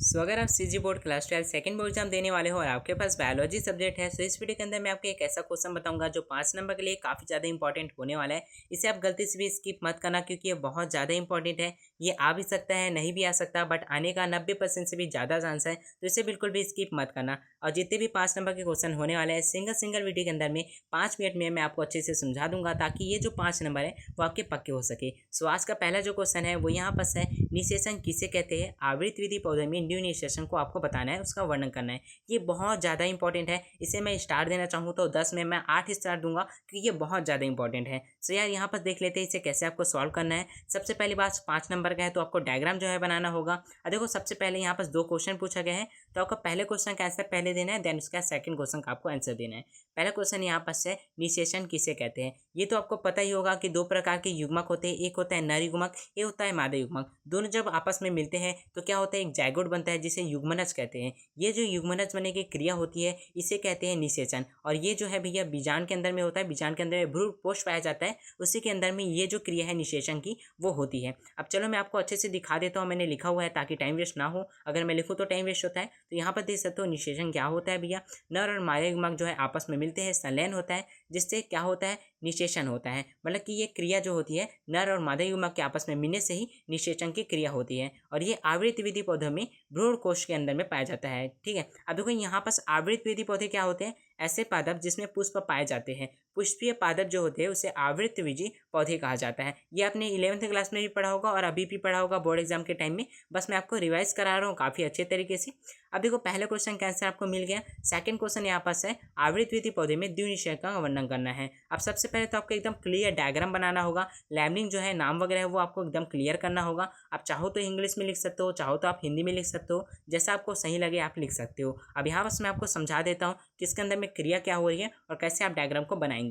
सो अगर आप CG board class 12 second board exam देने वाले हो और आपके पास बायोलॉजी सब्जेक्ट है, तो इस वीडियो के अंदर मैं आपको एक ऐसा क्वेश्चन बताऊंगा जो 5 नंबर के लिए काफ़ी ज़्यादा इंपॉर्टेंट होने वाला है। इसे आप गलती से भी स्किप मत करना क्योंकि ये बहुत ज़्यादा इंपॉर्टेंट है। ये आ भी सकता है, नहीं भी आ सकता, बट आने का 90% से भी ज़्यादा चांस है, तो इसे बिल्कुल भी स्किप मत करना। और जितने भी 5 नंबर के क्वेश्चन होने वाले हैं सिंगल वीडियो के अंदर में 5 मिनट में मैं आपको अच्छे से समझा दूंगा ताकि ये जो 5 नंबर है वो आपके पक्के हो सके। सो आज का पहला जो क्वेश्चन है वो यहाँ पर है, निषेचन किसे कहते हैं? आवृत विधि पौधे में न्यू निषेचन को आपको बताना है, उसका वर्णन करना है। ये बहुत ज़्यादा इंपॉर्टेंट है। इसे मैं स्टार देना चाहूँ तो 10 में मैं 8 स्टार दूंगा क्योंकि ये बहुत ज़्यादा इंपॉर्टेंट है। सो यार यहाँ पर देख लेते हैं इसे कैसे आपको सॉल्व करना है। सबसे पहली बात 5 नंबर का है तो आपको डायग्राम जो है बनाना होगा। और देखो सबसे पहले यहाँ पर 2 क्वेश्चन पूछा गया है, तो आपको पहले क्वेश्चन का आंसर पहले देना है, देन उसका सेकंड क्वेश्चन का आपको आंसर देना है। पहला क्वेश्चन यहाँ पर है, निषेचन किसे कहते हैं? ये तो आपको पता ही होगा कि 2 प्रकार के युग्मक होते हैं, एक होता है नर युग्मक, एक होता है मादा युग्मक। दोनों जब आपस में मिलते हैं तो क्या होता है, एक जाइगोट बनता है जिसे युग्मनज कहते हैं। ये जो युग्मनज बनने की क्रिया होती है इसे कहते हैं निषेचन। और ये जो है भैया बीजांड के अंदर में होता है, बीजांड के अंदर में भ्रूणपोष पाया जाता है, उसी के अंदर में ये जो क्रिया है निषेचन की वो होती है। अब चलो मैं आपको अच्छे से दिखा देता हूँ, मैंने लिखा हुआ है ताकि टाइम वेस्ट ना हो। अगर मैं लिखूँ तो टाइम वेस्ट होता है, तो यहाँ पर देख सकते हो निषेचन क्या होता है भैया। नर और मादा युग्मक जो है आपस में मिलते हैं, संलयन होता है, जिससे क्या होता है, निषेचन होता है। मतलब कि ये क्रिया जो होती है नर और मादा युग्मक के आपस में मिलने से ही निषेचन की क्रिया होती है। और ये आवृत विधि पौधों में भ्रूण कोश के अंदर में पाया जाता है। ठीक है, अब देखो यहाँ पर आवृत विधि पौधे क्या होते हैं, ऐसे पादप जिसमें पुष्प पाए जाते हैं। पुष्पीय पादप जो होते हैं उसे आवृत विधि पौधे कहा जाता है। ये आपने 11th क्लास में भी पढ़ा होगा और अभी भी पढ़ा होगा बोर्ड एग्जाम के टाइम में, बस मैं आपको रिवाइज करा रहा हूँ काफ़ी अच्छे तरीके से। अब देखो पहले क्वेश्चन का आंसर आपको मिल गया। सेकंड क्वेश्चन यहाँ पास है, आवृत विधि पौधे में द्विनिषेचन का वर्णन करना है। अब सबसे पहले तो आपको एकदम क्लियर डायग्राम बनाना होगा। लैमनिंग जो है नाम वगैरह है वो आपको एकदम क्लियर करना होगा। आप चाहो तो इंग्लिश में लिख सकते हो, चाहो तो आप हिंदी में लिख सकते हो, जैसा आपको सही लगे आप लिख सकते हो। अब यहाँ बस मैं आपको समझा देता हूँ कि इसके अंदर में क्रिया क्या हो रही है और कैसे आप डायग्राम को बनाएंगे।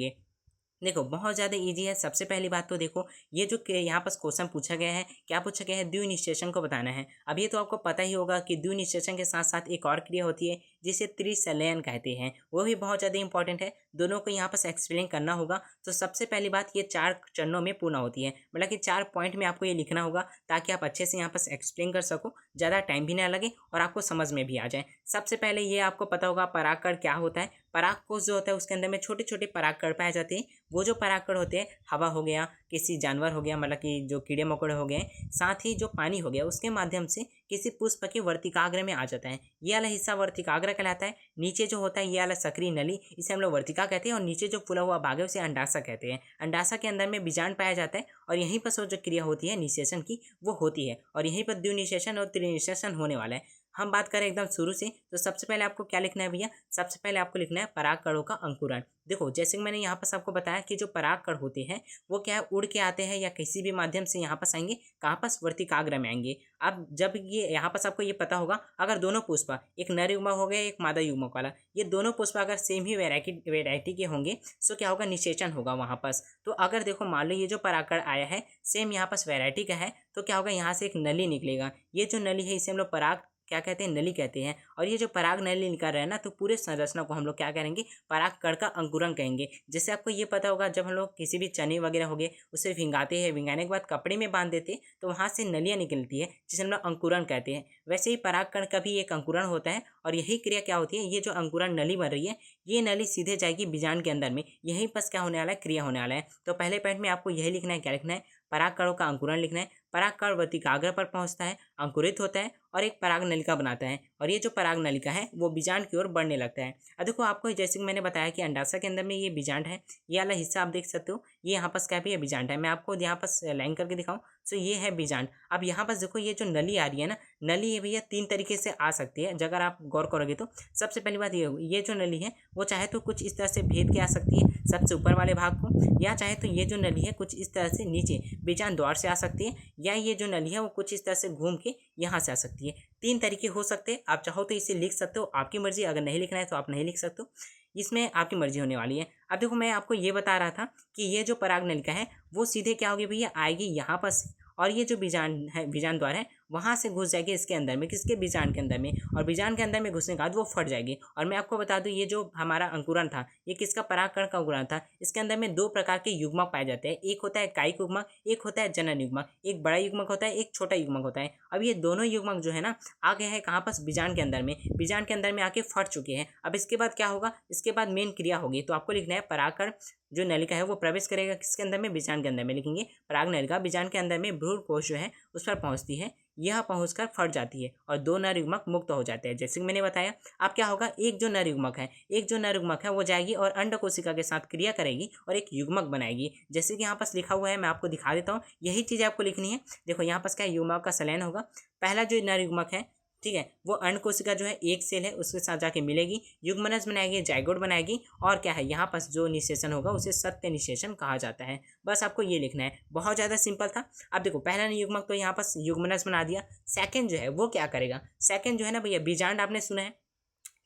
देखो बहुत ज़्यादा इजी है। सबसे पहली बात तो देखो ये जो यहाँ पर क्वेश्चन पूछा गया है, क्या पूछा गया है, द्विनिषेचन को बताना है। अब ये तो आपको पता ही होगा कि द्विनिषेचन के साथ साथ एक और क्रिया होती है जिसे त्रिसंलयन कहते हैं, वो भी बहुत ज़्यादा इंपॉर्टेंट है। दोनों को यहाँ पर एक्सप्लेन करना होगा। तो सबसे पहली बात ये 4 चरणों में पूर्ण होती है, मतलब कि 4 पॉइंट में आपको ये लिखना होगा ताकि आप अच्छे से यहाँ पर एक्सप्लेन कर सको, ज़्यादा टाइम भी ना लगे और आपको समझ में भी आ जाए। सबसे पहले ये आपको पता होगा परागकण क्या होता है। परागकोश जो होता है उसके अंदर में छोटे छोटे परागकण पाए जाते हैं। वो जो परागकण होते हैं, हवा हो गया, किसी जानवर हो गया, मतलब कि जो कीड़े मकोड़े हो गए, साथ ही जो पानी हो गया, उसके माध्यम से किसी पुष्प के वर्तिकाग्र में आ जाता है। ये वाला हिस्सा वर्तिकाग्र कहलाता है। नीचे जो होता है ये वाला सक्रिय नली, इसे हम लोग वर्तिका कहते हैं, और नीचे जो फूला हुआ भाग है उसे अंडाशा कहते हैं। अंडाशा के अंदर में बीजांड पाया जाता है और यहीं पर जो क्रिया होती है निषेचन की वो होती है, और यहीं पर द्विनिषेचन और त्रिनिषेचन होने वाला है। हम बात करें एकदम शुरू से, तो सबसे पहले आपको क्या लिखना है भैया, सबसे पहले आपको लिखना है परागकणों का अंकुरण। देखो जैसे कि मैंने यहाँ पर आपको बताया कि जो परागकण होते हैं वो क्या है, उड़ के आते हैं या किसी भी माध्यम से यहाँ पर आएंगे, कहाँ पर, वर्तिकाग्र में आएंगे। अब जब ये यहाँ पर आपको ये पता होगा, अगर दोनों पुष्प, एक नर युग्मक हो गया एक मादा युग्मक वाला, ये दोनों पुष्प अगर सेम ही वेराइटी के होंगे तो क्या होगा, निषेचन होगा वहाँ पर। तो अगर देखो मान लो ये जो परागकण आया है सेम यहाँ पर वेराइटी का है, तो क्या होगा, यहाँ से एक नली निकलेगा। ये जो नली है इसे हम लोग पराग क्या कहते हैं, नली कहते हैं। और ये जो पराग नली निकल रहा है ना, तो पूरे संरचना को हम लोग क्या करेंगे, परागकण का अंकुरन कहेंगे। जैसे आपको ये पता होगा जब हम लोग किसी भी चने वगैरह हो गए उसे भिंगाते हैं, भिंगाने के बाद कपड़े में बांध देते हैं तो वहाँ से नलियाँ निकलती है जिसे हम लोग अंकुरन कहते हैं। वैसे ही परागकण का भी एक अंकुरन होता है, और यही क्रिया क्या होती है, ये जो अंकुरन नली बन रही है ये नली सीधे जाएगी बीजांड के अंदर में, यहीं पर क्या होने वाला है, क्रिया होने वाला है। तो पहले पॉइंट में आपको यही लिखना है, क्या लिखना है, परागकणों का अंकुरन लिखना है। परागकण वर्तिकाग्र पर पहुंचता है, अंकुरित होता है और एक पराग नलिका बनाता है, और ये जो पराग नलिका है वो बीजांड की ओर बढ़ने लगता है। अब देखो आपको जैसे कि मैंने बताया कि अंडाशय के अंदर में ये बीजांड है, ये वाला हिस्सा आप देख सकते हो, ये यहाँ पर क्या है, बीजांड है। मैं आपको यहाँ पर लाइन करके दिखाऊं तो ये है बीजांड। अब यहाँ पर देखो ये जो नली आ रही है ना, नली ये भैया 3 तरीके से आ सकती है अगर आप गौर करोगे तो। सबसे पहली बात ये जो नली है वो चाहे तो कुछ इस तरह से भेद के आ सकती है सबसे ऊपर वाले भाग को, या चाहे तो ये जो नली है कुछ इस तरह से नीचे बीजांड द्वार से आ सकती है, या ये जो नली है वो कुछ इस तरह से घूम के यहाँ से आ सकती है। 3 तरीके हो सकते हैं। आप चाहो तो इसे लिख सकते हो, आपकी मर्जी, अगर नहीं लिखना है तो आप नहीं लिख सकते हो, इसमें आपकी मर्जी होने वाली है। अब देखो मैं आपको ये बता रहा था कि ये जो पराग नलिका है वो सीधे क्या होगी भैया, आएगी यहाँ पर से, और ये जो बीजांड है, बीजांड द्वार है वहाँ से घुस जाएगी इसके अंदर में, किसके बीजांड के अंदर में, और बीजांड के अंदर में घुसने के बाद वो फट जाएगी। और मैं आपको बता दूं ये जो हमारा अंकुरन था ये किसका, परागकण का अंकुरन था। इसके अंदर में दो प्रकार के युग्मक पाए जाते हैं, एक होता है कायिक युग्मक, एक होता है जनन युग्मक। एक बड़ा युग्मक होता है, एक छोटा युग्मक होता है। अब ये दोनों युग्मक जो है ना आ गए हैं कहाँ पास, बीजांड के अंदर में, बीजांड के अंदर में आके फट चुके हैं। अब इसके बाद क्या होगा, इसके बाद मेन क्रिया होगी। तो आपको लिखना है परागकण जो नलिका है वो प्रवेश करेगा किसके अंदर में, बीजांड के अंदर में। लिखेंगे पराग नलिका बीजांड के अंदर में भ्रूण कोश जो है उस पर पहुंचती है, यह पहुंचकर फट जाती है और दो नर युग्मक मुक्त हो जाते हैं, जैसे कि मैंने बताया। अब क्या होगा, एक जो नर युग्मक है वो जाएगी और अंड कोशिका के साथ क्रिया करेगी और एक युग्मक बनाएगी, जैसे कि यहाँ पास लिखा हुआ है। मैं आपको दिखा देता हूँ, यही चीज़ आपको लिखनी है। देखो यहाँ पास क्या युग्मक का संलयन होगा। पहला जो नर युग्मक है, ठीक है, वो अंड कोशिका जो है एक सेल है उसके साथ जाके मिलेगी, युग्मनज बनाएगी, जाइगोट बनाएगी, और क्या है यहाँ पास जो निषेचन होगा उसे सत्य निषेचन कहा जाता है। बस आपको ये लिखना है, बहुत ज़्यादा सिंपल था। अब देखो पहला युग्मक तो यहाँ पास युग्मनज बना दिया। सेकंड जो है वो क्या करेगा, सेकंड जो है ना भैया, बीजांड आपने सुना है,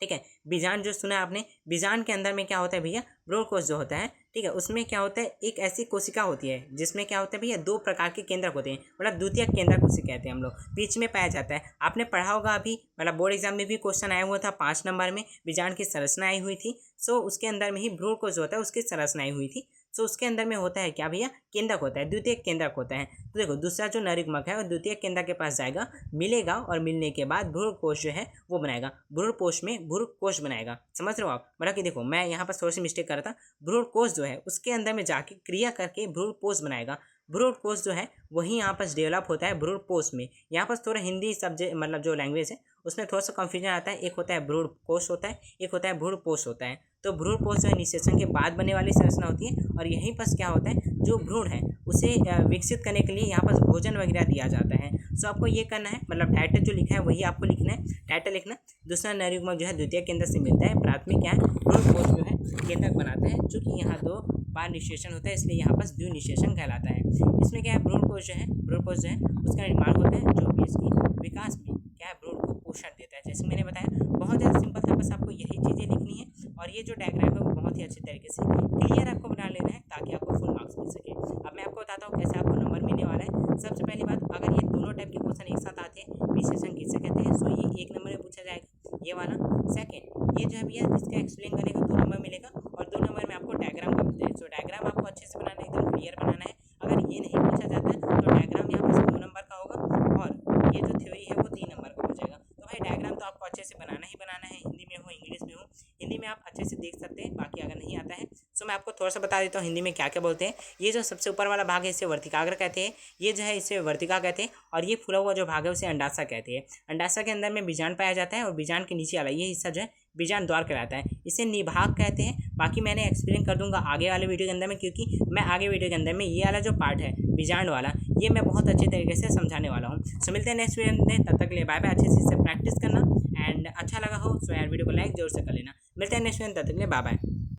ठीक है, बीजांड जो सुना है आपने, बीजांड के अंदर में क्या होता है भैया, भ्रूणकोश जो होता है, ठीक है, उसमें क्या होता है, एक ऐसी कोशिका होती है जिसमें क्या होता है भैया, दो प्रकार के केंद्रक होते हैं, मतलब द्वितीयक केंद्रक उसे कहते हैं हम लोग, बीच में पाया जाता है। आपने पढ़ा होगा अभी, मतलब बोर्ड एग्जाम में भी क्वेश्चन आया हुआ था 5 नंबर में, बीजांड की संरचना आई हुई थी। सो उसके अंदर में ही भ्रूणकोश जो होता है उसकी संरचना आई हुई थी। सो उसके अंदर में होता है क्या भैया, केंद्रक होता है, द्वितीयक केंद्रक होता है। तो देखो दूसरा जो नर युग्मक है वो द्वितीयक केंद्रक के पास जाएगा, मिलेगा, और मिलने के बाद भ्रूणकोश जो है वो बनाएगा, भ्रूणकोश में भ्रूणकोश बनाएगा। समझ रहे हो आप, मतलब कि देखो मैं यहाँ पर थोड़ी सी मिस्टेक कर रहा था, भ्रूणकोश जो है उसके अंदर में जाके क्रिया करके भ्रूणपोष बनाएगा। भ्रूणकोश जो है वही यहाँ पर डेवलप होता है भ्रूणपोष में। यहाँ पर थोड़ा हिंदी सब्जेक्ट मतलब जो लैंग्वेज है उसमें थोड़ा सा कंफ्यूजन आता है, एक होता है भ्रूणकोश होता है, एक होता है भ्रूणपोष होता है। तो भ्रूणपोष जो है निषेचन के बाद बनने वाली संरचना होती है, और यहीं पर क्या होता है, जो भ्रूण है उसे विकसित करने के लिए यहाँ पर भोजन वगैरह दिया जाता है। सो आपको ये करना है, मतलब टाइटल जो लिखा है वही आपको लिखना है, टाइटल लिखना। दूसरा नर युग्मक जो है द्वितीय केंद्र से मिलता है, प्राथमिक क्या है, भ्रूणपोष जो है केंद्रक बनाता है, चूँकि यहाँ दो बार निषेचन होता है इसलिए यहाँ पर द्विनिषेचन कहलाता है। इसमें क्या है, भ्रूणकोश जो है उसका निर्माण होता है जो कि इसकी विकास में क्या है, भ्रूण को पोषण देता है, जैसे मैंने बताया। बहुत ज़्यादा सिंपल था, बस आपको यही चीज़ें लिखनी है, और ये जो डायग्राम है वो बहुत ही अच्छे तरीके से क्लियर आपको बना लेना है ताकि आपको फुल मार्क्स मिल सके। अब मैं आपको बताता हूँ कैसे आपको नंबर मिलने वाला है। सबसे पहली बात, अगर ये दोनों टाइप के क्वेश्चन एक साथ आते हैं, निषेचन किसे कहते हैं, सो ये 1 नंबर में पूछा जाएगा, ये वाला। सेकंड, ये जो है भैया इसका एक्सप्लेन करेगा 2 नंबर मिलेगा, और 2 नंबर में आपको डायग्राम का मिलता है। सो डायग्राम आपको अच्छे से बनाना है, एकदम क्लियर बनाना है। अगर ये नहीं पूछा जाता है तो डायग्राम यहाँ पर 2 नंबर का होगा, और ये जो थ्योरी है वो 3 नंबर का हो जाएगा। तो भाई डायग्राम तो आपको अच्छे से बनाना ही बनाना है, हिंदी में हो इंग्लिश में हो। हिंदी में आप अच्छे से देख सकते हैं, बाकी अगर नहीं आता है सो मैं आपको थोड़ा सा बता देता हूँ हिंदी में क्या क्या बोलते हैं। ये जो सबसे ऊपर वाला भाग है इसे वर्तिकाग्र कहते हैं, ये जो है इसे वर्तिका कहते हैं, और ये फूला हुआ जो भाग है उसे अंडाशय कहते हैं। अंडाशय के अंदर में बीजांड पाया जाता है, और बीजांड के नीचे वाला ये हिस्सा जो है बीजांड द्वार कहलाता है, इसे निभाग कहते हैं। बाकी मैंने एक्सप्लेन कर दूंगा आगे वाले वीडियो के अंदर में, क्योंकि मैं आगे वीडियो के अंदर में ये वाला जो पार्ट है बीजांड वाला, ये मैं बहुत अच्छे तरीके से समझाने वाला हूँ। सो मिलते हैं नेक्स्ट वीडियो में, तब तक के लिए बाय बाय। अच्छे से इसे प्रैक्टिस करना, एंड अच्छा लगा हो सो यार वीडियो को लाइक जरूर से कर लेना। मिलते हैं नेक्स्ट वीडियो में, तब तक के लिए बाय बाय।